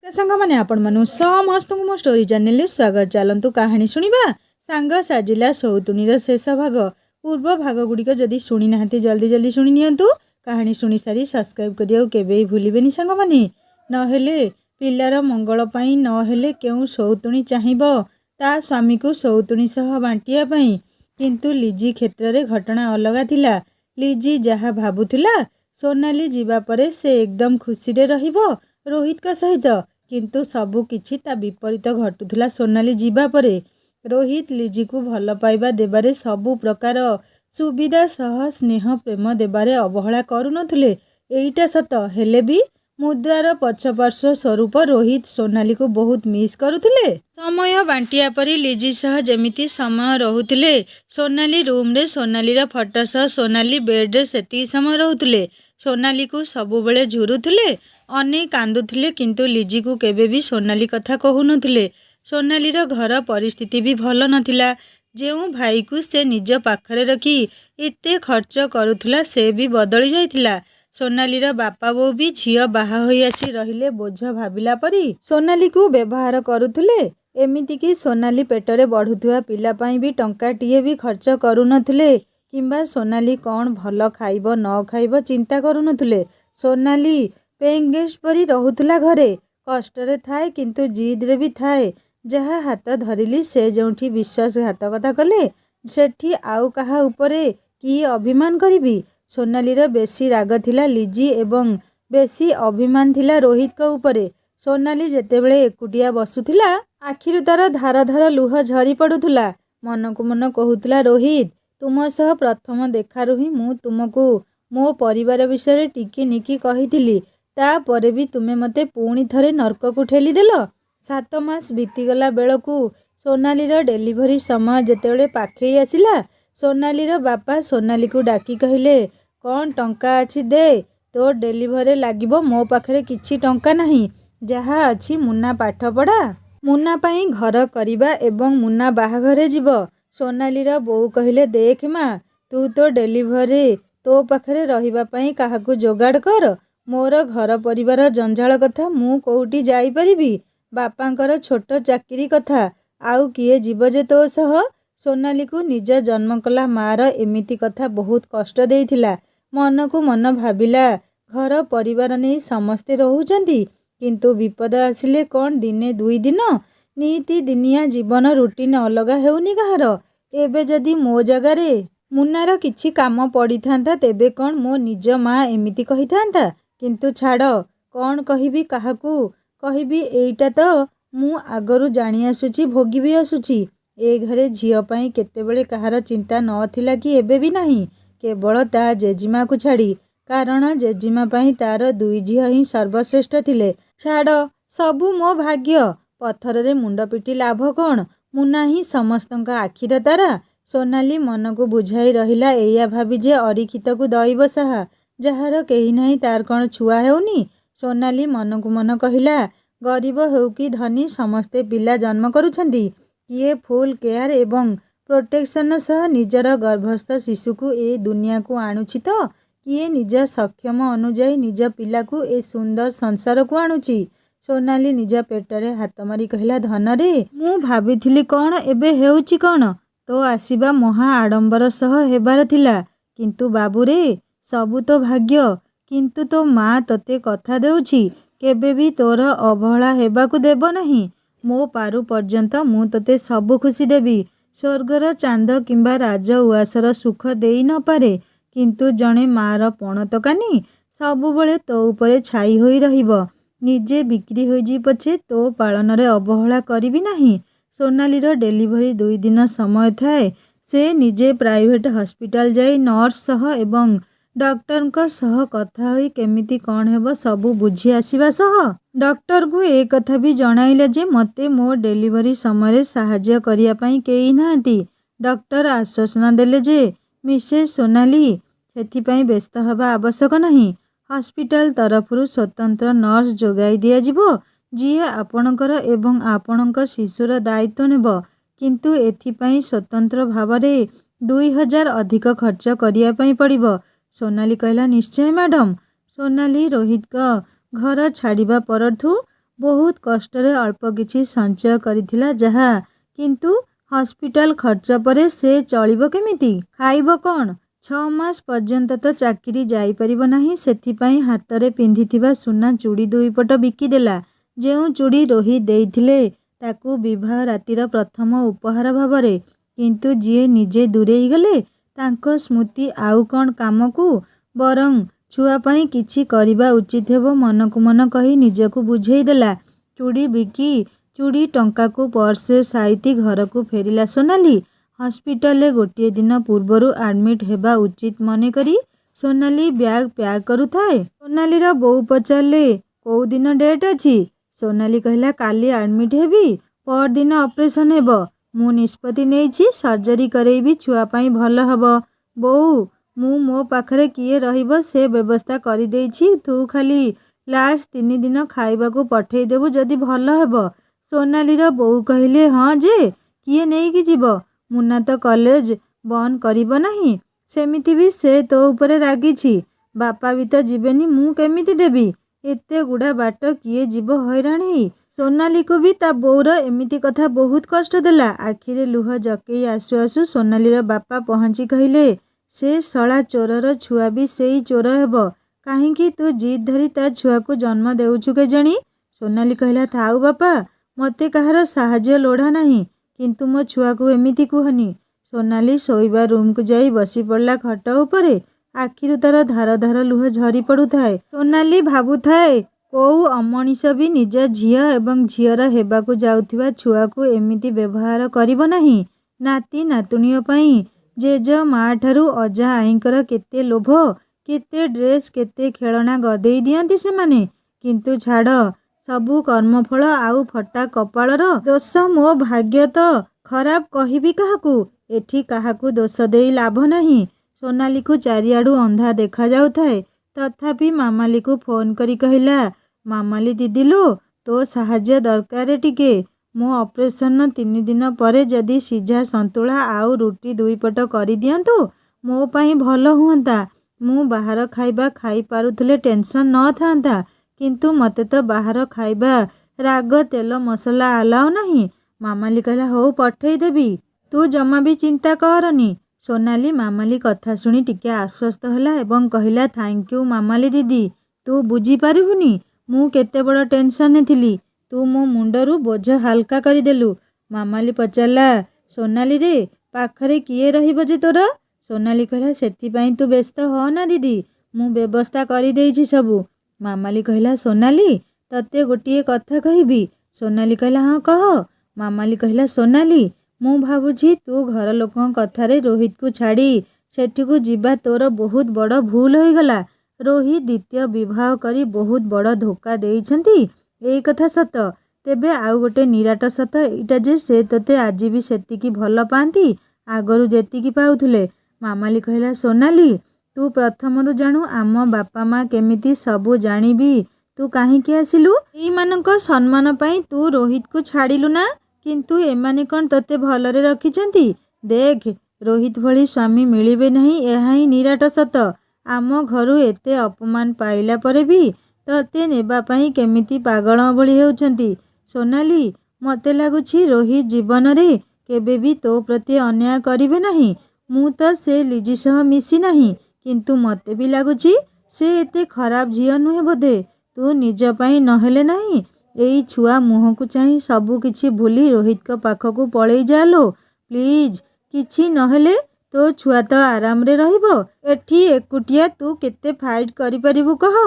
सांग मैंने आपण मानु समस्त मो स्टोरी चैनल स्वागत। चलतु कहानी शुणा सांग साजिला सौतुणीर शेष भाग पूर्व भाग गुड़िक जदि शुणी ना जल्दी जल्दी शुणी नियंतु। कहानी शुणी सारी सब्सक्राइब करियो केबे भूलिबेनी सांग माने। नहेले पिलार मंगल पाई नहेले केउ सौतुणी चाहिबो ता स्वामी को सौतुणी सह बांटिया पाई। किंतु लिजी क्षेत्र रे घटना अलगा थिला। लिजी जहा भाबुथिला सोनाली जीवा परे से एकदम खुशी रे रहिबो रोहित का सहित, किंतु सबु किछि ता विपरीत घटुला। सोनाली जीवा परे रोहित लिजी को भल पाइबा देबारे सबु प्रकार सुविधा सह स्नेह प्रेम देबारे अवहेला करुनथुले। एईटा सत हेले भी मुद्रार पछपार्श्व स्वरूप रोहित सोनाली को बहुत मिस करुथिले। समय बांटिया परी लिजी सह जेमिति समय रहुथिले। सोनाली रूम रे सोनालीर फटो सह सोनाली बेड रे सेती समय रहुथिले। सोनाली को सबुबेले झुरुथिले, अनेक कांदुथिले, किंतु लिजी को केबे भी सोनाली कथा कहूनथिले। सोनालीर घर परिस्थिति भी भल नथिला। जेउ भाई को से निज पाखरे रखी एते खर्च करुथुला से भी बदली जाइथिला। सोनालीर बापा बो भी झियो बाहा होई आसी रहिले बोझ भाबिला परी सोनाली को व्यवहार करुथुले। एमिति कि सोनाली पेटरे बढ़ुथुआ पिला पाई भी टंकाटिए भी खर्च करुनथुले, किंबा सोनाली कौन भल खाइब न खाइब चिंता करुनथुले। सोनाली पेइंग गेस्ट परी रहुथुला घरे। कष्टरे थाए किंतु जिद रे भी थाए। जहा हाथ धरिली से जोंठी विश्वासघातकता कले सेठी आउ कहा उपरे कि अभिमान करिबी। सोनालीर बेसी राग थिला लिजी एवं बेसी अभिमान थिला रोहित का उपरे। सोनाली जेतेबेले एकुटिया बसुथिला आखिरु तार धार धार लुह झरी पड़ुथुला। मन को मन कहूथुला, रोहित तुम सह प्रथम देखारु ही मु तुमको मो परिवार विषय टिकी निकी कहिथिली, तापरे भी तुमे मते पुणी थरे नर्क को ठेली देल। 7 मास बीतीगला बेलकू सोनालीर डेलीभरी समय जेतेबेले पाखई आसिला, सोनालीर बापा सोनाली को डाकी कहिले, कौन टंका अछि दे, तो डेलीभरी लागिबो, मो पाखरे किछि टंका नहीं, जहा अछि मुन्ना पाठ पढ़ा, मुन्ना पाई घर करिबा एवं मुन्ना बाहाघरे जीवो। सोनालीर बोऊ कहिले, देख माँ तू तो डेलीभरी तो पाखरे रहिबा पाई काहाकू जोगाड़ कर, मोर घर परिवार जंजाल कथा मु कोउटी जाई परिबी, बापांकर छोट चाकरी कथा आउ किए जीव जे तो सह। सोनाली को निज जन्म कला मार एमिति कथा बहुत कष्ट देइथिला। मन को मन भाबिला घर परिवार नहीं समस्ते रहुचंती, किंतु विपद आसिले कौन दिने दुई दिन नीति दिनिया जीवन रुटीन अलगा हेउनी कहार। एबे जदि मो जगारे मुन्नार किछि काम पड़ी थांता तेबे कौन मो निज माँ एमिति कही थांता, किंतु छाड़ कौन कहिबी काहाकू कहिबी, एईटा तो मु आगरू जानी आसुची भोगी भी आसुची। ए घरे झियो पाई केतेबेले कहार चिंता नथिला कि एबे भी नहीं, केवल ता जेजिमा को छाड़ी, कारण जेजिमा पाई तार दुई झियो ही सर्वश्रेष्ठ थिले। छाड़ सबु मो भाग्य, पत्थर रे मुंड पिटी लाभ कौन, मुन्ना ही समस्तंका आखिर तारा। सोनाली मन को बुझाई रहिला एया भाबी जे अरिखित को दैव साहा, जहार केही नहीं तार कौन छुआ हेउनी। सोनाली मन को मन कहिला, गरीब हेउ कि धनी समस्ते पिला जन्म करुछंती, किए फुल केयर एवं प्रोटेक्शन सह निजर गर्भस्थ शिशु को ए दुनिया को आणुछि, तो किए निज सक्षम अनुजाई निज पिला को ए सुंदर संसार को आणुछि। सोनाली निज पेटरे हाथ मारी कहिला, धन रे मु भाबिथिली कौन एबे हेउछि कौन, तो आसीबा महा आडंबर सह हेबार थिला, किंतु बाबू रे सबु तो भाग्य, किंतु तो माँ तते कथा देउछि केबे भी तोर अवहेला हेबाकू देब नहीं। मो पारु पर्यंत मु तते सबु खुशी देबी। स्वर्गर चांद किंबा राज उआसर सुख देई न पारे, किंतु जणे मार पणतकानी सबुबले तो उपरे छाई होई रहिबो। निजे बिक्री होई जी पछे तो पालन रे अवहेला करिबी नहीं। सोनालीर डेलीभरी 2 दिन समय थाए। से निजे प्राइवेट हॉस्पिटल जाई नर्स सह एवं डॉक्टर का सह कथा होई केमिति कौन हेबो सबु बुझी आसीबा सह डॉक्टर को ए कथा भी जणाइले जे मते मो डेलीभरी समय साहाय्य करिया पई केही नांती। डॉक्टर आश्वासन देले जे मिसेस सोनाली सेथि पई व्यस्त हबा आवश्यक नहीं। हॉस्पिटल तरफरु स्वतंत्र नर्स जोगाई दिया जिवो, जिए आपणकर एवं आपणक शिशुर दायित्व नेब, किंतु एथि पई स्वतंत्र भावरे 2000 अधिक खर्च करिया पई पड़िबो। सोनाली कहला, निश्चय मैडम। सोनाली रोहित का घर छाड़िबा परठू बहुत कष्टरे अल्प किछि संचय करिथिला जहा किंतु हॉस्पिटल खर्च परे से चलिबो केमिति खाइबो कोन 6 मास पर्यंत तो चाकरी जाई परिबो नाही सेथिपई हातरे पिंधिथिबा सुना चूड़ी दुईपट बिकिदेला जेउ चूड़ी रोही देइथिले ताकू विवाह रातिर प्रथम उपहार भावरे किंतु जिए निजे दूरेई गले तांको स्मृति आउ कोन कामकू बरं छुआ पाई किछि करिबा उचित हेबो मनकु मन कही निजकू बुझेई देला चूड़ी बिकी चूड़ी टंका को पर्से साइती घर को फेरिला सोनाली हॉस्पिटल गोटे दिन पूर्वर एडमिट हेबा उचित मन करी सोनाली बैग पैक करुथाए सोनाली रो बो पचारे कौ दिन डेट अछि सोनाली कहला काली एडमिट हेबी पर दिन ऑपरेशन हेबो मु निष्पत्ति नेछि सर्जरी करेबी छुआ पाई भल हबो बो मु मो पाखरे किए रहिबो से व्यवस्था करि देछि तू खाली लास्ट 3 दिन खाइबा को पठेई देबु जदी भल हेबो सोनाली रो बो कहले हाँ जे किए नहीं कि जीव मुन्ना तो कॉलेज बंद करिबो नहीं सेमिति भी से तो ऊपर रागी बापा भी तो जीवेनी मु केमिति देबी एते गुड़ा बाट किए जीव हैरान ही सोनाली को भी ता बोर एमिति कथा बहुत कष्ट देला आखिरे लुह जकेई आसु आसु सोनाली रो बापा पहुँची कहले से सला चोरर छुआ भी सेई चोर हेबो काहेकि तू जीत धरी ता छुआ को जन्म देउछु के जणी सोनाली कहला थाउ बापा मते कहार साहाଯ୍ୟ लोढ़ा नहीं किंतु मो छुआ को एमिति कुहनी सोनाली शोइबा रूम को जाई बसी पड़ला खट उपरे आखिरु तार धार धार लुह झरी पड़ुथाए सोनाली भाबुथाए कोउ अमनिष भी निज झिया एवं झियर हेबाकू जाउथिबा छुआ को एमिति व्यवहार करिबो नहीं नाती नातुणियों पई जेज माँ ठारू अजा आईंकर केते लोभ केते ड्रेस केते खेलना गदेई दियंती से माने किंतु छाड़ सबू कर्मफल आउ फटा कपालर दोष मो भाग्य तो खराब कहबी काहाकू एठी काहाकू दोष देई लाभ नहीं सोनाली को चारिआडू अंधा देखा जाउथाए तथापि मामाली को फोन करी कहला मामाली दीदी लो तो साहाଯ୍ୟ दरकार टिके मो ऑपरेशन 3 दिन परे जदी सीझा संतुला आउ रुटी दुईपट करी दियंतु मो पाई भल हुंता मु बाहर खाइबा खाई पारुथले टेंशन न थांता किंतु मते तो बाहर खाइबा राग तेल मसला आलाओ नहीं मामाली कहला हो पठेई देबी तू जमा भी चिंता करनी सोनाली मामाली कथा सुनी टिके आश्वस्त होला एवं कहला थैंक यू मामाली दीदी तू बुझी पारिबुनी मु केते बड़ टेंशन थिली तू मो मुंडरू बोझ हल्का करिदेलु मामाली पचारला सोनाली रे पाखरे किए रहिबो जे तोर सोनाली कहला सेथि पई तू व्यस्त हो ना दीदी मु व्यवस्था करि देइछि सबु मामाली कहला सोनाली तते गोटिए कथा कहिबी सोनाली कहला हाँ कह मामाली कहला सोनाली मु भाबुछि तू घर लोकन कथारे रोहित को छाड़ी सेठी को जीवा तोर बहुत बड़ भूल होई गला रोहित द्वितीय विवाह करी बहुत बड़ धोखा देइछंती एई कथा सत तेबे आउ गोटे निराट सत एटा जे से तते आज भी सेतिकी भल पांती आगरु जेतिकी पाउथुले मामाली कहला सोनाली तू प्रथमरु जानू आम बापा माँ केमिति सबू जानिबी तू काहींकी आसिलु एई मानक सम्मान पाई तू रोहित को छाड़िलु ना किंतु एमाने कौन तते भलरे रखिछंती देख रोहित भली स्वामी मिलिबे नहीं एहा ही निराट सत आम घरु एते अपमान पाइला परे भी तते नेबा पाई केमिति पागल भली हेउछंती सोनाली मते लागुछि रोहित जीवन रे केबे भी तो प्रति अन्याय करिवे नहीं मु तो से लिजी सह मिसी नहीं किंतु मते भी लागुछि से एते खराब झियो नुहे बोधे तू निज पाई नहेले नहीं एई छुआ मुह को चाही सबू किछि भूली रोहित को पाखकू पळेई जालो प्लीज किछि नहेले तो छुआ तो आराम रे रहिबो एठी एकुटिया तू केते फाइट करि परिबु कह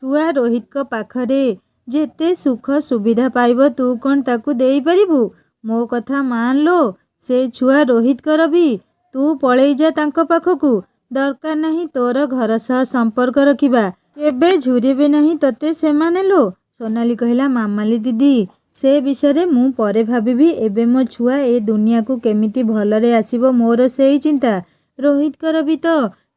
छुआ रोहित को पाखरे जेते सुख सुविधा पाइबो तू कोन ताकू देई परिबु मो कथा मान लो से छुआ रोहित कर भी तू पळेई जा तांको पाखकू दरकार नहीं तोर घर सह संपर्क रखिबा केबे झुरिबे नहीं तते से माने लो सोनाली कहला मामाली दीदी से विषय मु परे भाबिबी एबे मो छुआ ए दुनिया को केमिति भलरे आसीबो मोर सेई चिंता रोहित कर भी तो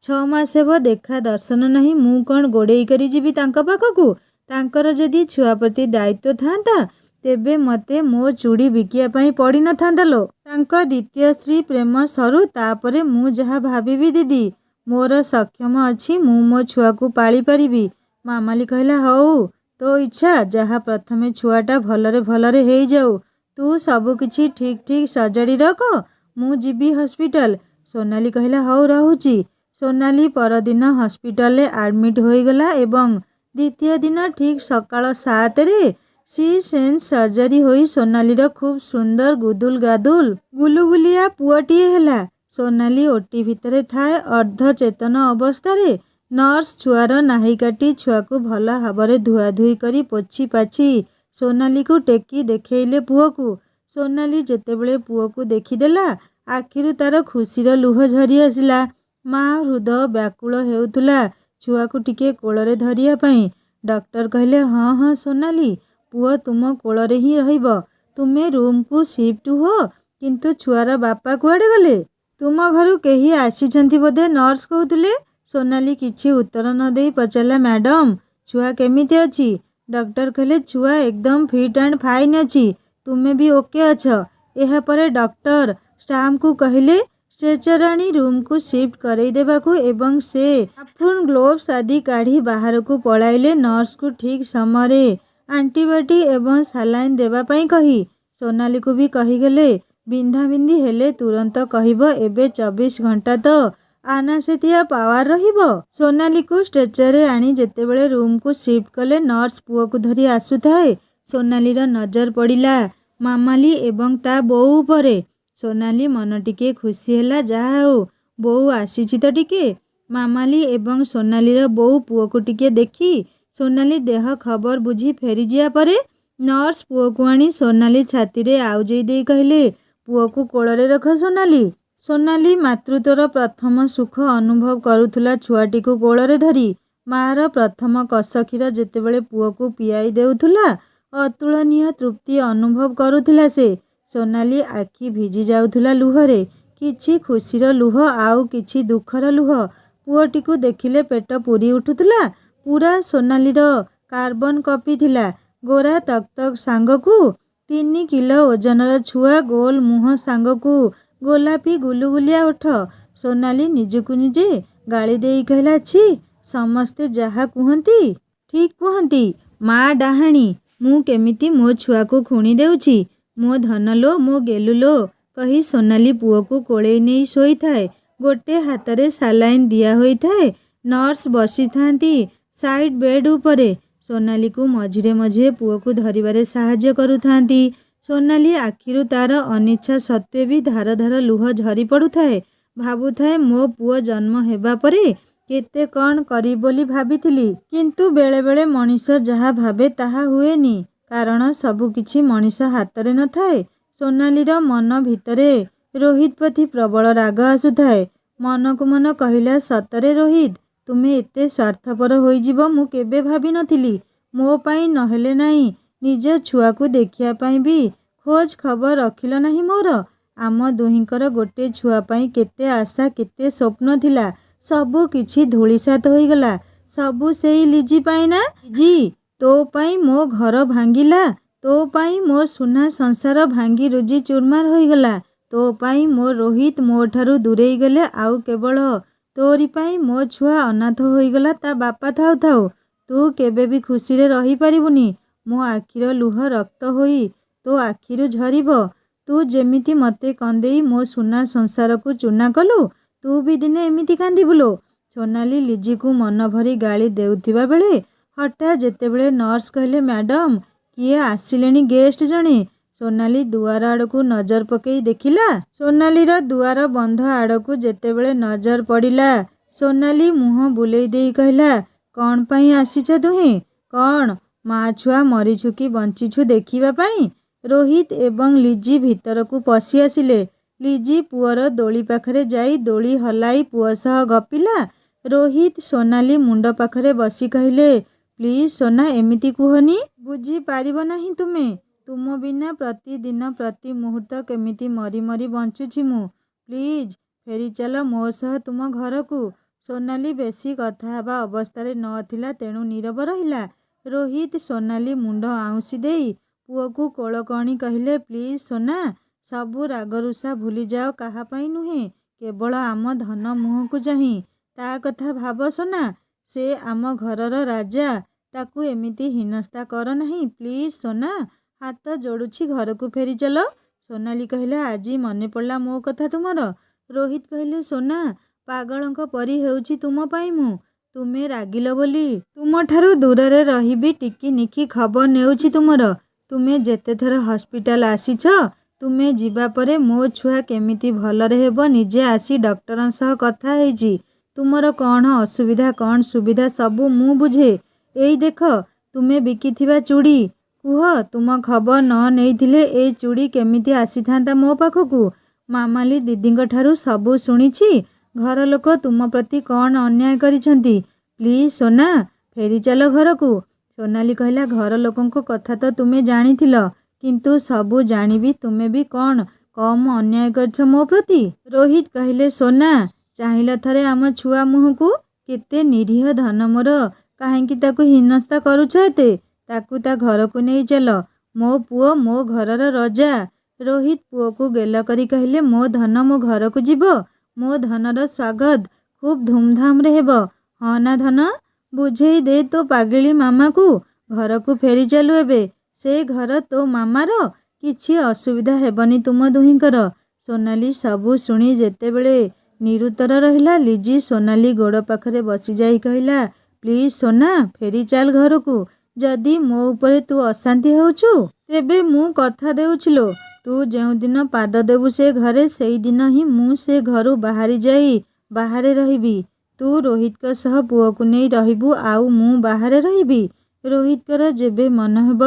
6 मास हेबो देखा दर्शन नहीं मु कोन गोडेई करी जीबी तांका पाखकू तांकर जदी छुआ प्रति दायित्व थांता तेबे मते मो चूड़ी बिकिया पई पड़ी न थांदा लो तांका द्वितीय स्त्री प्रेम सरू तापरे मु जहा भाबिबी दीदी मोर सक्षम अछि मु मो छुआ को पाली परिबी मामाली कहला हौ तो इच्छा जहाँ प्रथमे छुआटा भलरे भलरे हो जाऊ तू सबकिछि ठीक ठीक सजाड़ी रख मु जीवी हॉस्पिटल। सोनाली कहला हौ रहुची। सोनाली परदिन हॉस्पिटल एडमिट होईगला एवं द्वितीय दिन ठीक सकाळ 7 रे सी सेंस सर्जरी होई सोनालीर खूब सुंदर गुदुल गादुल गुलुगुलिया पुअटीए हेला। सोनाली ओटी भितरे थाए अर्धचेतन अवस्थारे। नर्स छुआर नाही काटी छुआकू भल भाବରେ धुआधुई करी पोछि पाछि सोनाली को टेकी देखैले पुअकू। सोनाली जेतेबेले पुअकू देखिदेला आखिरु तार खुशीर लुह झरी आसिला। माँ हृदय व्याकुल हेउथुला छुआकू टिके कोଳରେ धरिया पई। डॉक्टर कहले हाँ हाँ सोनाली पुओ तुम कोଳରେ ही रहिब। तुमे रूम को शिफ्ट हो। किंतु छुआर बापा कुआडे गले? तुम घरु केही आसीछंती बोधे नर्स कहूतुले। सोनाली किछि उत्तर न देई पचारला मैडम छुआ केमिति अछि? डॉक्टर कहले छुआ एकदम फिट एंड फाइन अछि। तुमे भी ओके अछ। एहा परे डॉक्टर स्टाफ को कहले स्ट्रेचर आनी रूम को शिफ्ट करई देबाकू एवं से आफुन ग्लोव्स आदि काढ़ी बाहर को पळाइले नर्स को ठीक समय एंटीबायोटिक एवं सालाइन देबा पई कही। सोनाली को भी कहीगले बिंधा बिंधी हेले तुरंत कहब एबे 24 घंटा तो आनासेतिया पावर रहिबो। सोनाली को स्ट्रेचर आनी जेतेबेले रूम को शिफ्ट कले नर्स पुओ को धरी आसुथाए सोनालीर नजर पड़िला मामाली एवं ता बोऊ परे। सोनाली मन टिके खुशी हेला जाहा हो बोऊ आसीछि तो टिके। मामाली एवं सोनालीर बोऊ पुओ को टिके देखी सोनाली देह खबर बुझी फेरी जिया परे नर्स पुओ को आनी सोनाली छाती रे आउजई देई कहले पुओ को कोଳରେ रख सोनाली। सोनाली मातृत्वर प्रथम सुख अनुभव करुथुला छुआटी को कोଳରେ धरी। मार प्रथम कस क्षीर जेतेबेले पुओ को पियाई देउथुला अतुलनीय तृप्ति अनुभव करुथिला से। सोनाली आखि भिजी जाउथुला लुहरे किछि खुशीर लुह आउ किछि दुखर लुह। पुओटी को देखिले पेट पूरी उठुथुला। पूरा सोनालीर कार्बन कॉपी थिला। गोरा तक सांगकू 3 किलो ओजनर छुआ गोल मुह सांगकू गोलापी गुलुगुलिया ओठ। सोनाली निजकू निजे गाली देई कहला छी समस्ते जहा कुहंती ठीक कुहंती माँ डाहाणी मु केमिति मो छुआ को खुणी देउछि मो धन लो मो गेलु लो कही सोनाली पुओ को कोड़े नहीं शोई थाए। गोटे हाथरे सालाइन दिया होई थाए। नर्स बसी थांती साइड बेड उपरे। सोनाली को मझिरे मझिरे पुओ को धरिबारे साहाय्य करुथांती। सोनाली आखिरु तार अनिच्छा सत्वे भी धार धार लुह झरी पड़ुथाए। भाबुथाए मो पुओ जन्म हेबा परे केते कौन करी बोली भाबिथिली किंतु बेले बेले मनीष जहा भावे ताहा हुएनी कारण सबु किछि मनीष हातरे न थाए। सोनालीर मन भितरे रोहित प्रति प्रबल राग आसुथाए। मन को मन कहिला सतरे रोहित तुमे एते स्वार्थपर होई जिवो मु केबे भाबी नथिली। मो पाई नहेले नाही निज छुआ को देखिया पाई भी खोज खबर रखिल नाही मोर। आम दुहिंकर गोटे छुआ पाई केते आशा केते स्वप्न थिला सबु किछि धूलिसात होईगला। सबु सेई लिजी पाई ना जी तो पाई मो घर भांगिला तो पाई मो सुना संसार भांगी रुजी चुरमार होईगला। तो पाई मो रोहित मो ठारू दूरेई गले आउ केवल तोरी पाई मो छुआ अनाथ होईगला ता बापा थाउ थाउ तू केबे भी खुशी रे रही पारिबुनी। मो आखिर लुह रक्त होई तो आखिरु झरिबो। तू जेमिति मते कंदेई मो सुना संसार को चुना कलु तू भी दिने एमिति कांदिबुलो। सोनाली लिजी को मन भरी गाली देउथिबा बेले हठात जेतेबेले नर्स कहले मैडम किए आसिलेनी गेस्ट जणे। सोनाली दुआर आड़कू नजर पकई देखिला। सोनालीर दुआर बंध आड़कू जेतेबेले नजर पड़िला सोनाली मुह बुलेई देई कहला कौन पाई आसीछ दुहे कौन माँ छुआ मरीछु कि बंचीछु देखिबा पाई। रोहित एवं लिजी भीतर को पशि आसिले। लिजी पुअर दोली पाखरे जाई दोली हलाई पुअ सह गपिला। रोहित सोनाली मुंड पाखरे बसी कहले प्लीज सोना एमिति कुहनी बुझी पारिब नाही तुमे तुम बिना प्रतिदिन प्रति मुहूर्त केमिति मरी मरी बंचुछि मु प्लीज फेरी चल मो सह तुम घर को। सोनाली बेसी कथा हेबा अवस्था नथिला तेणु नीरव रहिला। रोहित सोनाली मुंड आउसी देई पुओ को कोल कणी कहले प्लीज सोना सबु रागरुषा भूली जाओ काहा पाई नुहे केवल आम धन मुह को चाही ता कथा भाब सोना से आम घरर राजा ତାକୁ ଏମିତି ହୀନସ୍ତା କର ନାହିଁ ପ୍ଲିଜ୍ ସୋନା, ହାତ ଯୋଡ଼ୁଛି ଘରକୁ ଫେରି ଚାଲ। ସୋନାଲି କହିଲା ଆଜି ମନେ ପଡ଼ିଲା ମୋ କଥା ତୁମର। ରୋହିତ କହିଲେ ସୋନା, ପାଗଳଙ୍କ ପରି ହେଉଛି ତୁମ ପାଇଁ ମୁଁ। ତୁମେ ରାଗିଲ ବୋଲି ତୁମଠାରୁ ଦୂରରେ ରହିବି ଟିକିନିଖି ଖବର ନେଉଛି ତୁମର। ତୁମେ ଯେତେଥର ହସ୍ପିଟାଲ ଆସିଛ, ତୁମେ ଯିବା ପରେ ମୋ ଛୁଆ କେମିତି ଭଲରେ ହେବ ନିଜେ ଆସି ଡକ୍ଟରଙ୍କ ସହ କଥା ହେଇଛି। ତୁମର କ'ଣ ଅସୁବିଧା କ'ଣ ସୁବିଧା ସବୁ ମୁଁ ବୁଝେ। ଏଇ ଦେଖ ତୁମେ ବିକିଥିବା ଚୁଡ଼ି, କୁହ ତୁମ ଖବର ନ ନେଇଥିଲେ ଏଇ ଚୁଡ଼ି କେମିତି ଆସିଥାନ୍ତା ମୋ ପାଖକୁ। ମାମାଲି ଦିଦିଙ୍କ ଠାରୁ ସବୁ ଶୁଣିଛି। ଘର ଲୋକ ତୁମ ପ୍ରତି କ'ଣ ଅନ୍ୟାୟ କରିଛନ୍ତି। ପ୍ଲିଜ୍ ସୋନା, ଫେରି ଚାଲ ଘରକୁ। ସୋନାଲି କହିଲା ଘର ଲୋକଙ୍କ କଥା ତ ତୁମେ ଜାଣିଥିଲ, କିନ୍ତୁ ସବୁ ଜାଣିବି ତୁମେ ବି କ'ଣ କମ୍ ଅନ୍ୟାୟ କରିଛ ମୋ ପ୍ରତି। ରୋହିତ କହିଲେ ସୋନା, ଚାହିଁଲ ଥରେ ଆମ ଛୁଆ ମୁହଁକୁ, କେତେ ନିରୀହ ଧନ ମୋର, କାହିଁକି ତାକୁ ହୀନସ୍ତା କରୁଛ ଏତେ। ତାକୁ ତା ଘରକୁ ନେଇ ଚାଲ। ମୋ ପୁଅ ମୋ ଘରର ରଜା। ରୋହିତ ପୁଅକୁ ଗେଲ କରି କହିଲେ ମୋ ଧନ ମୋ ଘରକୁ ଯିବ। ମୋ ଧନର ସ୍ୱାଗତ ଖୁବ୍ ଧୁମ୍ଧାମ୍ରେ ହେବ। ହଁ ନା ଧନ, ବୁଝେଇ ଦେ ତୋ ପାଗିଳି ମାମାକୁ। ଘରକୁ ଫେରି ଚାଲୁ ଏବେ। ସେ ଘର ତୋ ମାମାର, କିଛି ଅସୁବିଧା ହେବନି ତୁମ ଦୁହିଁଙ୍କର। ସୋନାଲି ସବୁ ଶୁଣି ଯେତେବେଳେ ନିରୁତ୍ତର ରହିଲା, ଲିଜି ସୋନାଲି ଗୋଡ଼ ପାଖରେ ବସିଯାଇ କହିଲା ପ୍ଲିଜ୍ ସୋନା, ଫେରି ଚାଲ ଘରକୁ। ଯଦି ମୋ ଉପରେ ତୁ ଅଶାନ୍ତି ହେଉଛୁ, ତେବେ ମୁଁ କଥା ଦେଉଛି ଲୋ, ତୁ ଯେଉଁଦିନ ପାଦ ଦେବୁ ସେ ଘରେ, ସେଇଦିନ ହିଁ ମୁଁ ସେ ଘରୁ ବାହାରି ଯାଇ ବାହାରେ ରହିବି। ତୁ ରୋହିତଙ୍କ ସହ ପୁଅକୁ ନେଇ ରହିବୁ, ଆଉ ମୁଁ ବାହାରେ ରହିବି। ରୋହିତଙ୍କର ଯେବେ ମନ ହେବ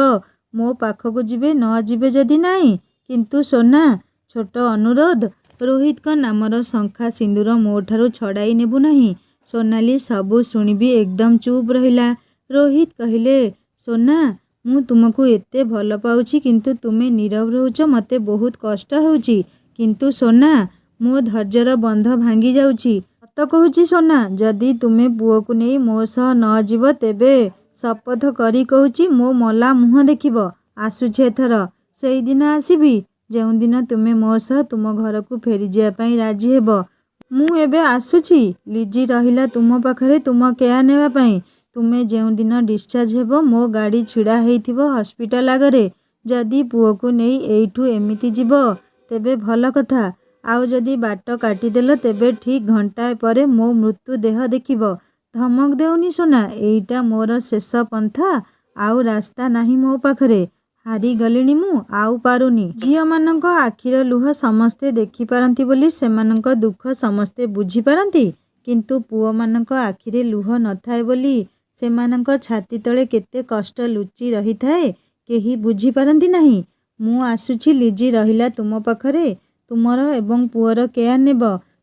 ମୋ ପାଖକୁ ଯିବେ, ନ ଯିବେ ଯଦି ନାହିଁ। କିନ୍ତୁ ସୋନା, ଛୋଟ ଅନୁରୋଧ, ରୋହିତଙ୍କ ନାମର ଶଙ୍ଖା ସିନ୍ଦୁର ମୋଠାରୁ ଛଡ଼ାଇ ନେବୁ ନାହିଁ। ସୋନାଲି ସବୁ ଶୁଣିବି ଏକଦମ ଚୁପ୍ ରହିଲା। ରୋହିତ କହିଲେ ସୋନା, ମୁଁ ତୁମକୁ ଏତେ ଭଲ ପାଉଛି, କିନ୍ତୁ ତୁମେ ନୀରବ ରହୁଛ, ମୋତେ ବହୁତ କଷ୍ଟ ହେଉଛି। କିନ୍ତୁ ସୋନା, ମୋ ଧୈର୍ଯ୍ୟର ବନ୍ଧ ଭାଙ୍ଗି ଯାଉଛି। ସତ କହୁଛି ସୋନା, ଯଦି ତୁମେ ପୁଅକୁ ନେଇ ମୋ ସହ ନ ଯିବ, ତେବେ ଶପଥ କରି କହୁଛି ମୋ ମଲା ମୁହଁ ଦେଖିବ। ଆସୁଛି ଏଥର, ସେଇଦିନ ଆସିବି ଯେଉଁଦିନ ତୁମେ ମୋ ସହ ତୁମ ଘରକୁ ଫେରିଯିବା ପାଇଁ ରାଜି ହେବ। ମୁଁ ଏବେ ଆସୁଛି। ଲିଜି ରହିଲା ତୁମ ପାଖରେ ତୁମ କେୟାର ନେବା ପାଇଁ। ତୁମେ ଯେଉଁଦିନ ଡିସଚାର୍ଜ ହେବ, ମୋ ଗାଡ଼ି ଛିଡ଼ା ହେଇଥିବ ହସ୍ପିଟାଲ ଆଗରେ। ଯଦି ପୁଅକୁ ନେଇ ଏଇଠୁ ଏମିତି ଯିବ, ତେବେ ଭଲ କଥା। ଆଉ ଯଦି ବାଟ କାଟିଦେଲ, ତେବେ ଠିକ୍ ଘଣ୍ଟାଏ ପରେ ମୋ ମୃତ୍ୟୁ ଦେହ ଦେଖିବ। ଧମକ ଦେଉନି ସୋନା, ଏଇଟା ମୋର ଶେଷ ପନ୍ଥା, ଆଉ ରାସ୍ତା ନାହିଁ ମୋ ପାଖରେ। ହାରିଗଲିଣି ମୁଁ, ଆଉ ପାରୁନି। ଝିଅମାନଙ୍କ ଆଖିର ଲୁହ ସମସ୍ତେ ଦେଖିପାରନ୍ତି ବୋଲି ସେମାନଙ୍କ ଦୁଃଖ ସମସ୍ତେ ବୁଝିପାରନ୍ତି, କିନ୍ତୁ ପୁଅମାନଙ୍କ ଆଖିରେ ଲୁହ ନଥାଏ ବୋଲି ସେମାନଙ୍କ ଛାତି ତଳେ କେତେ କଷ୍ଟ ଲୁଚି ରହିଥାଏ କେହି ବୁଝିପାରନ୍ତି ନାହିଁ। ମୁଁ ଆସୁଛି। ଲିଜି ରହିଲା ତୁମ ପାଖରେ, ତୁମର ଏବଂ ପୁଅର କେୟାର ନେବ।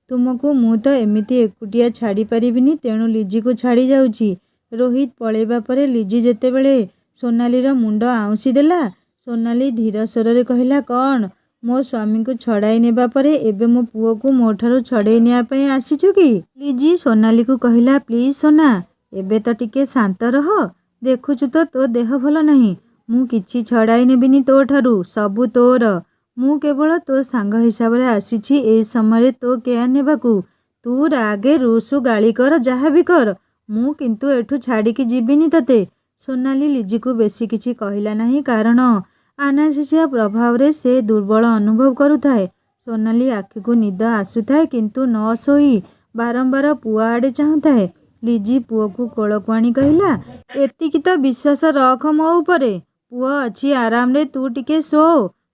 ତୁମକୁ ମୁଁ ତ ଏମିତି ଏକୁଟିଆ ଛାଡ଼ି ପାରିବିନି, ତେଣୁ ଲିଜିକୁ ଛାଡ଼ି ଯାଉଛି। ରୋହିତ ପଳେଇବା ପରେ ଲିଜି ଯେତେବେଳେ ସୋନାଲିର ମୁଣ୍ଡ ଆଉଁସି ଦେଲା, ସୋନାଲି ଧୀର ସ୍ୱରରେ କହିଲା କ'ଣ ମୋ ସ୍ୱାମୀଙ୍କୁ ଛଡ଼ାଇ ନେବା ପରେ ଏବେ ମୋ ପୁଅକୁ ମୋଠାରୁ ଛଡ଼େଇ ନେବା ପାଇଁ ଆସିଛୁ କି? ଲିଜି ସୋନାଲିକୁ କହିଲା ପ୍ଲିଜ୍ ସୋନା, ଏବେ ତ ଟିକେ ଶାନ୍ତ ରହ। ଦେଖୁଛୁ ତ ତୋ ଦେହ ଭଲ ନାହିଁ। ମୁଁ କିଛି ଛଡ଼ାଇ ନେବିନି ତୋ ଠାରୁ, ସବୁ ତୋର। ମୁଁ କେବଳ ତୋ ସାଙ୍ଗ ହିସାବରେ ଆସିଛି ଏଇ ସମୟରେ ତୋ କେୟାର ନେବାକୁ। ତୁ ରାଗେ, ରୁଷୁ, ଗାଳି କର, ଯାହା ବି କର, ମୁଁ କିନ୍ତୁ ଏଠୁ ଛାଡ଼ିକି ଯିବିନି ତତେ। ସୋନାଲି ଲିଜିକୁ ବେଶୀ କିଛି କହିଲା ନାହିଁ, କାରଣ ଆନାସ୍ଥେସିଆ ପ୍ରଭାବରେ ସେ ଦୁର୍ବଳ ଅନୁଭବ କରୁଥାଏ। ସୋନାଲି ଆଖିକୁ ନିଦ ଆସୁଥାଏ, କିନ୍ତୁ ନ ଶୋଇ ବାରମ୍ବାର ପୁଅ ଆଡ଼େ ଚାହୁଁଥାଏ। ଲିଜି ପୁଅକୁ କୋଳକୁ ଆଣି କହିଲା ଏତିକି ତ ବିଶ୍ୱାସ ରଖ ମୋ ଉପରେ। ପୁଅ ଅଛି ଆରାମରେ, ତୁ ଟିକେ ଶୋ।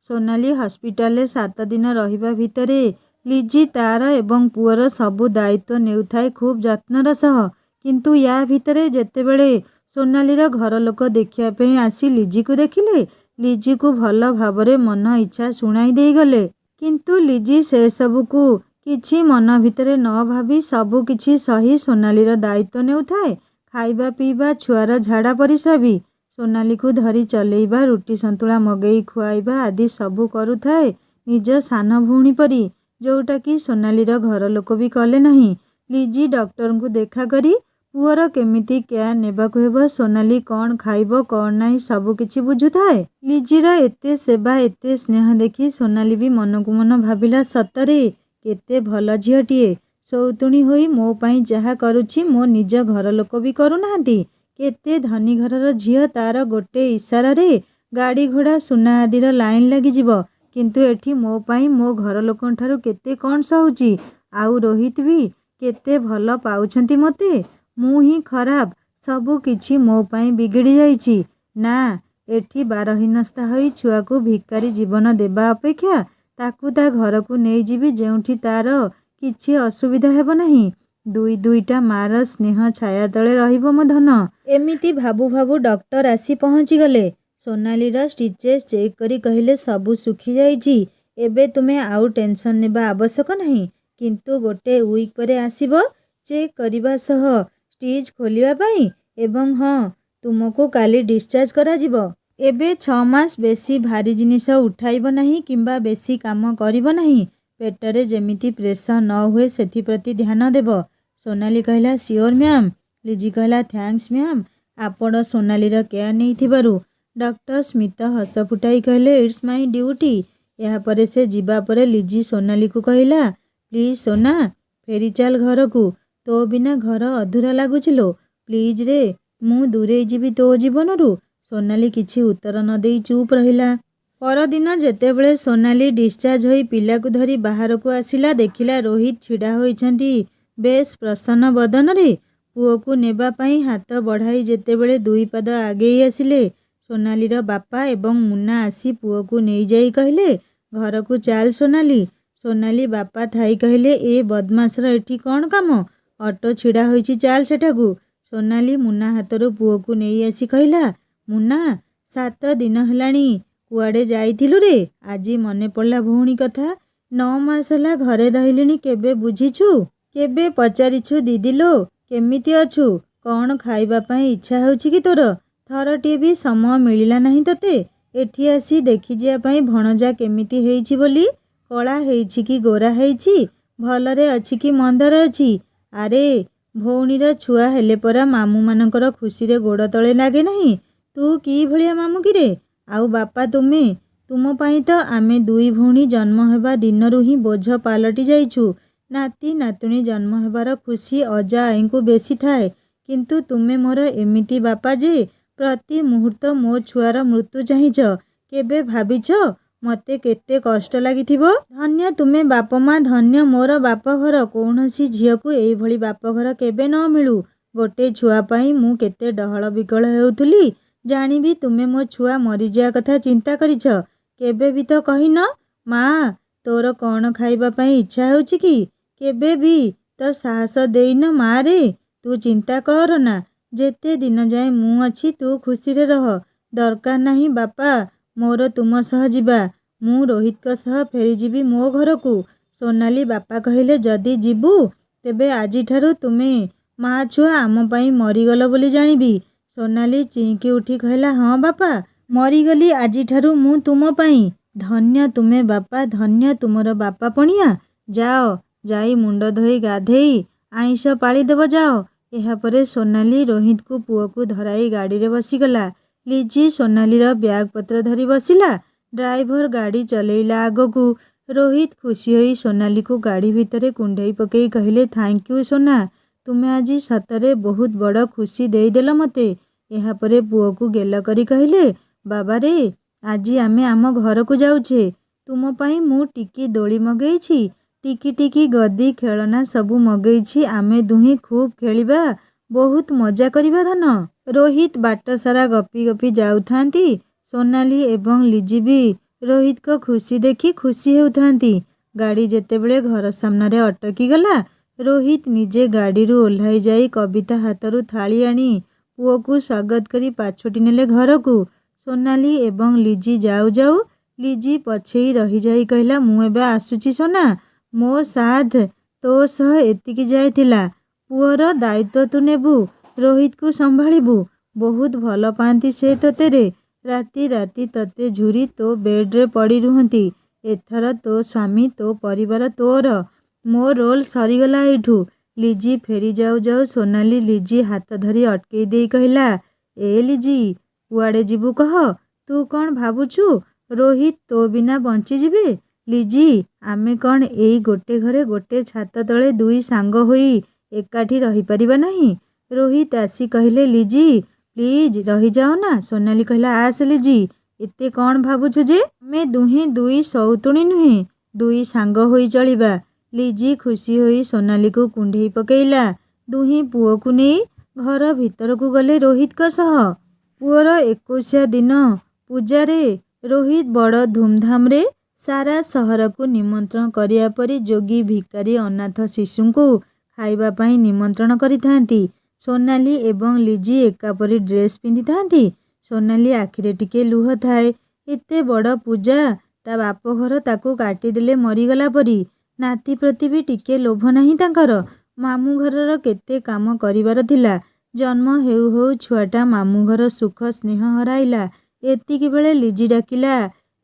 ସୋନାଲି ହସ୍ପିଟାଲରେ 7 ଦିନ ରହିବା ଭିତରେ ଲିଜି ତାର ଏବଂ ପୁଅର ସବୁ ଦାୟିତ୍ୱ ନେଉଥାଏ ଖୁବ୍ ଯତ୍ନର ସହ। କିନ୍ତୁ ୟା ଭିତରେ ଯେତେବେଳେ ସୋନାଲିର ଘର ଲୋକ ଦେଖିବା ପାଇଁ ଆସି ଲିଜିକୁ ଦେଖିଲେ, ଲିଜିକୁ ଭଲ ଭାବରେ ମନ ଇଚ୍ଛା ଶୁଣାଇ ଦେଇଗଲେ। କିନ୍ତୁ ଲିଜି ସେସବୁକୁ କିଛି ମନ ଭିତରେ ନ ଭାବି ସବୁ କିଛି ସହି ସୋନାଲିର ଦାୟିତ୍ୱ ନେଉଥାଏ। ଖାଇବା ପିଇବା, ଛୁଆର ଝାଡ଼ା ପରିସ୍ରା ବି। ସୋନାଲିକୁ ଧରି ଚଲେଇବା, ରୁଟି ସନ୍ତୁଳା ମଗେଇ ଖୁଆଇବା ଆଦି ସବୁ କରୁଥାଏ ନିଜ ସାନ ଭଉଣୀ ପରି, ଯେଉଁଟାକି ସୋନାଲିର ଘର ଲୋକ ବି କଲେ ନାହିଁ। ଲିଜି ଡକ୍ଟରଙ୍କୁ ଦେଖା କରି ପୁଅର କେମିତି କେୟାର ନେବାକୁ ହେବ, ସୋନାଲି କ'ଣ ଖାଇବ କ'ଣ ନାହିଁ ସବୁ କିଛି ବୁଝୁଥାଏ। ଲିଜିର ଏତେ ସେବା, ଏତେ ସ୍ନେହ ଦେଖି ସୋନାଲି ବି ମନକୁ ମନ ଭାବିଲା ସତରେ କେତେ ଭଲ ଝିଅଟିଏ। ସଉତୁଣୀ ହୋଇ ମୋ ପାଇଁ ଯାହା କରୁଛି ମୋ ନିଜ ଘର ଲୋକ ବି କରୁନାହାନ୍ତି। केते धनी घरर झिଅ तार गोटे इशारारे गाड़ी घोड़ा सुना आदिर लाइन लगिजिब किंतु एठी मो पाई मो घर लोकन ठारू केते कौन सहुची आउ रोहित भी केते भल पाउछंती मते मु ही खराब सबु किछि मो पाई बिगड़ी जाइछि ना एठी बारहीनस्था होई छुआକୁ भिकारी जीवन देबा अपेक्षा ताकू ता घरକୁ ନେଇଯିବି ଯେଉଁଠି ତାର କିଛି ଅସୁବିଧା ହେବ ନାହିଁ दुई दुईटा मार स्नेह छाया तले रहिबो मो धन। एमिति भाबु भाबु डॉक्टर आसी पहुँची गले। सोनालीर स्टिचेस चेक करी कहिले सबु सुखी जाइछि एबे तुमे आउ टेंशन नेबा आवश्यक नहीं किंतु गोटे वीक परे आसीबो चेक करिबा सह स्टिच खोलिबा पई एवं हाँ तुमको काली डिस्चार्ज करा जिवो। एबे 6 मास बेसी भारी जिनिस उठाइबो नहीं किंबा बेसी काम करिबो नहीं पेटरे जेमिति प्रेशर न हुए सेथि प्रति ध्यान देबो। सोनाली कहला सियोर मैम। लिजी कहला थैंक्स मैम आपण सोनालीर केयर नहीं थिबारु। डॉक्टर स्मित हस फुटाई कहले इट्स माय ड्यूटी। या परे से जीवा परे लिजी सोनाली को कहला प्लीज सोना फेरी चल घर को तो बिना घर अधूरा लगुचिलो प्लीज रे मु दूरे जीवी तो जीवनरू। सोनाली किछि उत्तर न देई चुप रहिला। परदिन जेतेबेले सोनाली डिस्चार्ज होई पिला को धरी बाहर को आसिला देखिला रोहित छिड़ा होइछंती बेस प्रसन्न बदन रे पुओ को नेबा पई हाथ बढ़ाई जेतेबेले दुई पाद आगेई आसिले सोनालीर बापा एवं मुन्ना आसी पुओ को नहीं जाई कहले घर को चाल सोनाली। सोनाली बापा थाई कहले ए बदमाशर एठी कौन काम ऑटो छिड़ा होइछि चाल सेठाकू। सोनाली मुन्ना हाथरू पुओ को नहीं आसी कहला मुन्ना 7 दिन हेलाणी कुआडे जाइथिलु रे आजी मने पड़ला भौणी कथा 9 मास होला घरे रहिलिनी केबे बुझिछु केबे पचारिछु दीदी लो केमिति अछु कौन खाइबा पई इच्छा होछि कि तोर थरटिए भी समय मिलिला नहीं तते एठी आसी देखि जिया पई भणजा केमिति हेइछि बोली कला हेइछि कि गोरा हेइछि भलरे अछि कि मंदर अछि। अरे भौणीर छुआ हेले परा मामू मानकर खुशी रे गोड़ तळे लागे नहीं तू की भलिया मामू कि रे आउ बापा तुमे तुम पाई तो आमे दुई भौणी जन्म हेबा दिनरु ही बोझ पालटी जाइछु नाती नातुणी जन्म हेबार खुशी अजा आई को बेसी थाए किंतु तुमे मोर एमिति बापा जे प्रति मुहूर्त मो छुआर मृत्यु चाहिछ केबे भाबिछ मते केते कष्ट लागिथिबो। धन्य तुमे बाप माँ धन्य मोर बाप घर कौनसी झियो को एई भली बाप घर केबे न मिलू गोटे छुआ पाई मु केते डहळ बिकळ हेउथुली जानिबी तुमे मो छुआ मरिजिया कथा चिंता करिछ केबे भी तो कहिन माँ तोर कौन खाइबा पाई इच्छा होछि कि केबे भी तो साहस देइन माँ रे तू चिंता कर ना जेते दिन जाए मु अछि तू खुशी रे रह दरकार नहीं बापा मोर तुम सह जिबा मु रोहित का सह फेरी जीवी मो घर को। सोनाली बापा कहले जदी जीबू तेबे आजी ठारू तुमे माँ छुआ आम पाई मरीगल बोली जानिबी। सोनाली चिंकी उठी कहला हाँ बापा मरीगली आजी ठारू मु तुम पाई धन्य तुमे बापा धन्य तुमर बापा पणिया जाओ जाई मुंड धोई गाधेई आईश पाली देव जाओ। एहा परे सोनाली रोहित को पुओ को धराई गाड़ी रे बसीगला। लिजी सोनालीर ब्याग पत्र धरी बसिला ड्राइवर गाड़ी चलेइला आगकू। रोहित खुशी होई सोनाली को गाड़ी भितरे कुंडई पकई कहले थैंक यू सोना तुमे आजी सतरे बहुत बड़ खुशी देदेल मते। एहा परे पुओ को गेल करी कहले बाबा रे आजी आमे आम घर को जाउछे तुम पाई मु टिकी दोली मगेइछि टिकी टिकी गदी खेलना सबू मगेइछि आमे दुही खूब खेलिबा बहुत मजा करिबा धन। रोहित बाट सारा गपी गपी जाउथांती सोनाली एवं लिजी भी रोहित को खुशी देखी खुशी हेउथांती। गाड़ी जेतेबेले घर सामने अटकी गला रोहित निजे गाड़ी रू ओह्लाई जाई कविता हाथरू थाली आनी पुओ को स्वागत करी पाछोटी नेले घर को। सोनाली एवं लिजी जाऊ जाऊ लिजी पछेई रही जाई कहला मु एबे आसुची सोना मो साथ तो सह एतिकी जायथिला पुओर दायित्व तू नेबू रोहित को संभाळिबू बहुत भल पांती से तोते रे राती राती तते झुरी तो बेड रे पड़ी रुहंती एथर तो स्वामी तो परिवार तोर मो रोल सरीगला एठू। लिजी फेरी जाऊ जाऊ सोनाली लिजी हाथ धरी अटकई देई कहला ए लिजी कुआडे जीवू कह तू कौन भाबुचु रोहित तो बिना बंची जीवे लिजी आमे कौन एई गोटे घरे गोटे छात तले दुई सांग होई एकाठी रही परिबा नहीं। ରୋହିତ ଆସି କହିଲେ ଲିଜି ପ୍ଲିଜ୍ ରହିଯାଅ ନା। ସୋନାଲି କହିଲା ଆସ ଲିଜି, ଏତେ କ'ଣ ଭାବୁଛୁ ଯେ? ଆମେ ଦୁହେଁ ଦୁଇ ସଉତୁଣୀ ନୁହେଁ, ଦୁଇ ସାଙ୍ଗ ହୋଇ ଚଳିବା। ଲିଜି ଖୁସି ହୋଇ ସୋନାଲିକୁ କୁଣ୍ଢେଇ ପକେଇଲା। ଦୁହେଁ ପୁଅକୁ ନେଇ ଘର ଭିତରକୁ ଗଲେ ରୋହିତଙ୍କ ସହ। ପୁଅର 21 ଦିନ ପୂଜାରେ ରୋହିତ ବଡ଼ ଧୁମଧାମରେ ସାରା ସହରକୁ ନିମନ୍ତ୍ରଣ କରିବା ପରି ଯୋଗୀ ଭିକାରୀ ଅନାଥ ଶିଶୁଙ୍କୁ ଖାଇବା ପାଇଁ ନିମନ୍ତ୍ରଣ କରିଥାନ୍ତି। ସୋନାଲି ଏବଂ ଲିଜି ଏକାପରି ଡ୍ରେସ୍ ପିନ୍ଧିଥାନ୍ତି। ସୋନାଲି ଆଖିରେ ଟିକେ ଲୁହ ଥାଏ। ଏତେ ବଡ଼ ପୂଜା, ତା ବାପଘର ତାକୁ କାଟିଦେଲେ ମରିଗଲା ପରି। ନାତି ପ୍ରତି ବି ଟିକେ ଲୋଭ ନାହିଁ ତାଙ୍କର। ମାମୁଁ ଘରର କେତେ କାମ କରିବାର ଥିଲା। ଜନ୍ମ ହେଉ ହେଉ ଛୁଆଟା ମାମୁଁ ଘର ସୁଖ ସ୍ନେହ ହରାଇଲା। ଏତିକି ବେଳେ ଲିଜି ଡାକିଲା,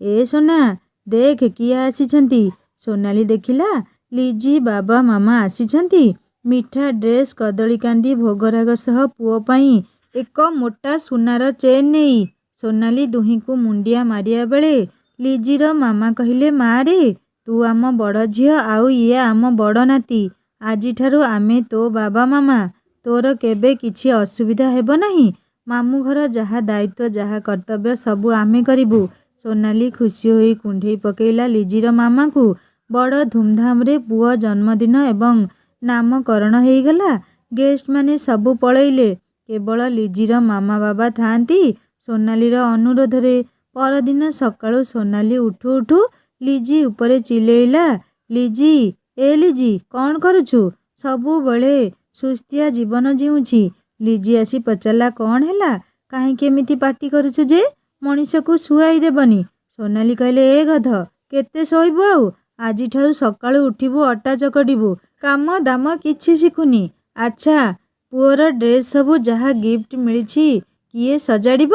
ଏ ସୋନା ଦେଖ କିଏ ଆସିଛନ୍ତି। ସୋନାଲି ଦେଖିଲା ଲିଜି ବାବା ମାମା ଆସିଛନ୍ତି। ମିଠା ଡ୍ରେସ୍ କଦଳୀ କାନ୍ଦି ଭୋଗରାଗ ସହ ପୁଅ ପାଇଁ ଏକ ମୋଟା ସୁନାର ଚେନ୍ ନେଇ ସୋନାଲି ଦୁହିଁଙ୍କୁ ମୁଣ୍ଡିଆ ମାରିବା ବେଳେ ଲିଜିର ମାମା କହିଲେ, ମା ରେ ତୁ ଆମ ବଡ଼ ଝିଅ ଆଉ ଇଏ ଆମ ବଡ଼ ନାତି। ଆଜିଠାରୁ ଆମେ ତୋ ବାବା ମାମା। ତୋର କେବେ କିଛି ଅସୁବିଧା ହେବ ନାହିଁ। ମାମୁଁ ଘର ଯାହା ଦାୟିତ୍ୱ ଯାହା କର୍ତ୍ତବ୍ୟ ସବୁ ଆମେ କରିବୁ। ସୋନାଲି ଖୁସି ହୋଇ କୁଣ୍ଢେଇ ପକେଇଲା ଲିଜିର ମାମାକୁ। ବଡ଼ ଧୁମଧାମରେ ପୁଅ ଜନ୍ମଦିନ ଏବଂ ନାମକରଣ ହେଇଗଲା। ଗେଷ୍ଟମାନେ ସବୁ ପଳେଇଲେ। କେବଳ ଲିଜିର ମାମା ବାବା ଥାଆନ୍ତି। ସୋନାଲିର ଅନୁରୋଧରେ ପରଦିନ ସକାଳୁ ସୋନାଲି ଉଠୁ ଉଠୁ ଲିଜି ଉପରେ ଚିଲେଇଲା, ଲିଜି ଏ ଲିଜି କ'ଣ କରୁଛୁ? ସବୁବେଳେ ସୁସ୍ଥିଆ ଜୀବନ ଜିଉଁଛି। ଲିଜି ଆସି ପଚାରିଲା, କ'ଣ ହେଲା? କାହିଁକି ଏମିତି ପାଟି କରୁଛୁ ଯେ? ମଣିଷକୁ ଶୁଆଇ ଦେବନି। ସୋନାଲି କହିଲେ, ଏ ଗଧ କେତେ ଶୋଇବୁ ଆଉ? ଆଜିଠାରୁ ସକାଳୁ ଉଠିବୁ ଅଟା ଚକଟିବୁ। କାମ ଦାମ କିଛି ଶିଖୁନି। ଆଚ୍ଛା ପୁଅର ଡ୍ରେସ୍ ସବୁ ଯାହା ଗିଫ୍ଟ ମିଳିଛି କିଏ ସଜାଡ଼ିବ?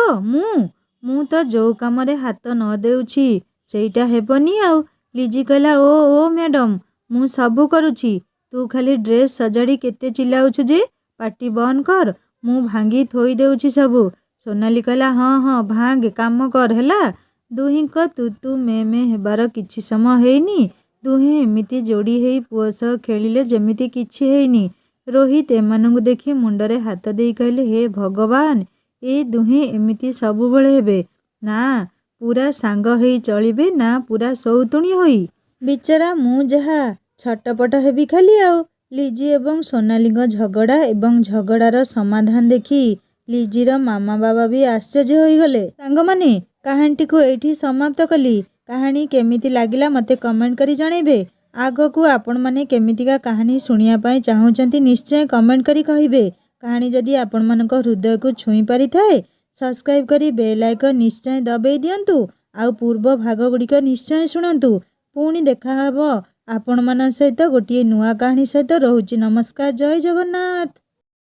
ମୁଁ ତ ଯୋଉ କାମରେ ହାତ ନ ଦେଉଛି ସେଇଟା ହେବନି ଆଉ। ଲିଜି କହିଲା, ଓ ମ୍ୟାଡ଼ମ୍ ମୁଁ ସବୁ କରୁଛି। ତୁ ଖାଲି ଡ୍ରେସ୍ ସଜାଡ଼ି କେତେ ଚିଲ୍ଲାଉଛୁ ଯେ? ପାଟି ବନ୍ଦ କର, ମୁଁ ଭାଙ୍ଗି ଥୋଇ ଦେଉଛି ସବୁ। ସୋନାଲି କହିଲା, ହଁ ଭାଙ୍ଗ, କାମ କର ହେଲା। ଦୁହିଁଙ୍କ ତୁ ତୁ ମେ ମେ ହେବାର କିଛି ସମୟ ହେଇନି। ଦୁହେଁ ଏମିତି ଯୋଡ଼ି ହେଇ ପୁଅ ସହ ଖେଳିଲେ ଯେମିତି କିଛି ହେଇନି। ରୋହିତ ଏମାନଙ୍କୁ ଦେଖି ମୁଣ୍ଡରେ ହାତ ଦେଇ କହିଲେ, ହେ ଭଗବାନ, ଏ ଦୁହେଁ ଏମିତି ସବୁବେଳେ ହେବେ ନା ପୁରା ସାଙ୍ଗ ହେଇ ଚଳିବେ ନା ପୁରା ସଉତୁଣୀ ହୋଇ। ବିଚରା ମୁଁ ଯାହା ଛଟପଟ ହେବି ଖାଲି ଆଉ। ଲିଜି ଏବଂ ସୋନାଲିଙ୍କ ଝଗଡ଼ା ଏବଂ ଝଗଡ଼ାର ସମାଧାନ ଦେଖି ଲିଜିର ମାମା ବାବା ବି ଆଶ୍ଚର୍ଯ୍ୟ ହୋଇଗଲେ। ସାଙ୍ଗମାନେ କାହାଣୀଟିକୁ ଏଇଠି ସମାପ୍ତ କଲି। କାହାଣୀ କେମିତି ଲାଗିଲା ମୋତେ କମେଣ୍ଟ କରି ଜଣାଇବେ। ଆଗକୁ ଆପଣମାନେ କେମିତିକା କାହାଣୀ ଶୁଣିବା ପାଇଁ ଚାହୁଁଛନ୍ତି ନିଶ୍ଚୟ କମେଣ୍ଟ କରି କହିବେ। କାହାଣୀ ଯଦି ଆପଣମାନଙ୍କ ହୃଦୟକୁ ଛୁଇଁ ପାରିଥାଏ ସବସ୍କ୍ରାଇବ୍ କରି ବେଲ୍ ଆଇକନ୍ ନିଶ୍ଚୟ ଦବାଇ ଦିଅନ୍ତୁ। ଆଉ ପୂର୍ବ ଭାଗ ଗୁଡ଼ିକ ନିଶ୍ଚୟ ଶୁଣନ୍ତୁ। ପୁଣି ଦେଖାହେବ ଆପଣମାନଙ୍କ ସହିତ ଗୋଟିଏ ନୂଆ କାହାଣୀ ସହିତ। ରହୁଛି ନମସ୍କାର, ଜୟ ଜଗନ୍ନାଥ।